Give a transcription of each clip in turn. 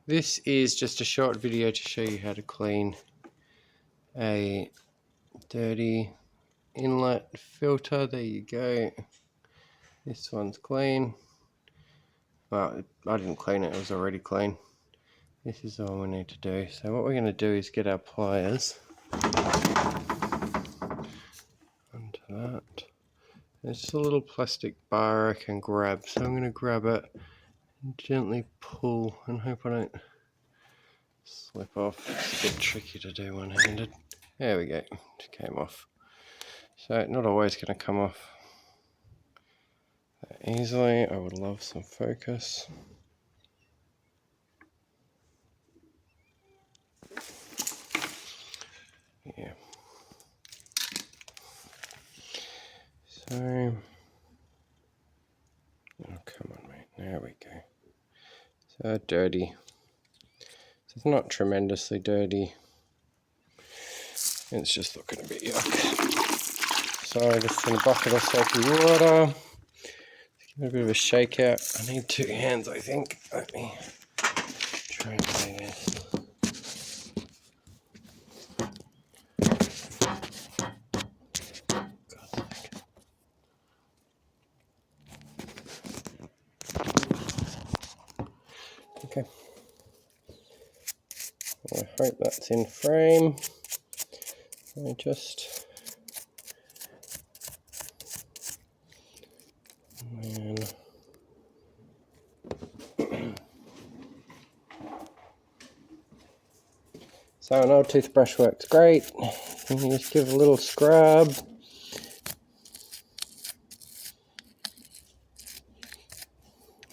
This is just a short video to show you how to clean a dirty inlet filter. There you go. This one's clean. Well, I didn't clean it, it was already clean. This is all we need to do. So what we're going to do is get our pliers onto that. There's just a little plastic bar I can grab, so I'm going to grab it and gently pull and hope I don't slip off. It's a bit tricky to do one-handed. There we go, it came off. So not always going to come off that easily. I would love some focus. Yeah. So, oh come on mate, there we go. So dirty. So it's not tremendously dirty. It's just looking a bit yuck. So just in a bucket of soapy water. Give it a bit of a shake out. I need two hands I think. Let me try and do this. Okay. I hope that's in frame. I just so an old toothbrush works great. You can just give a little scrub.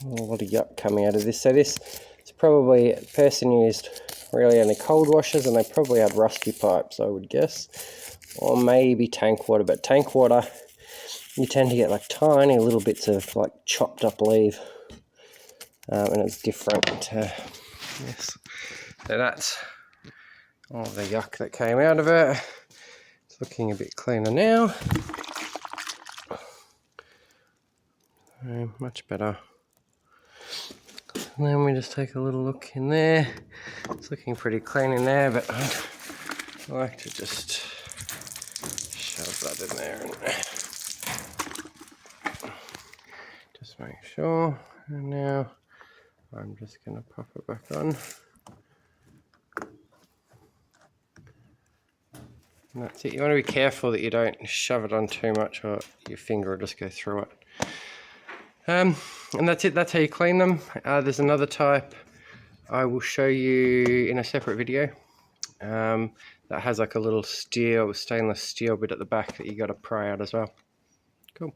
A lot of yuck coming out of this. So this is probably, a person used really only cold washers and they probably had rusty pipes, I would guess. Or maybe tank water, but tank water, you tend to get like tiny little bits of like chopped up leaf. And it's different to this. So that's all the yuck that came out of it. It's looking a bit cleaner now. So much better. And then we just take a little look in there. It's looking pretty clean in there, but I like to just shove that in there and just make sure. And now I'm just going to pop it back on. And that's it. You want to be careful that you don't shove it on too much or your finger will just go through it. And that's it. That's how you clean them. There's another type I will show you in a separate video that has like a little stainless steel bit at the back that you got to pry out as well. Cool.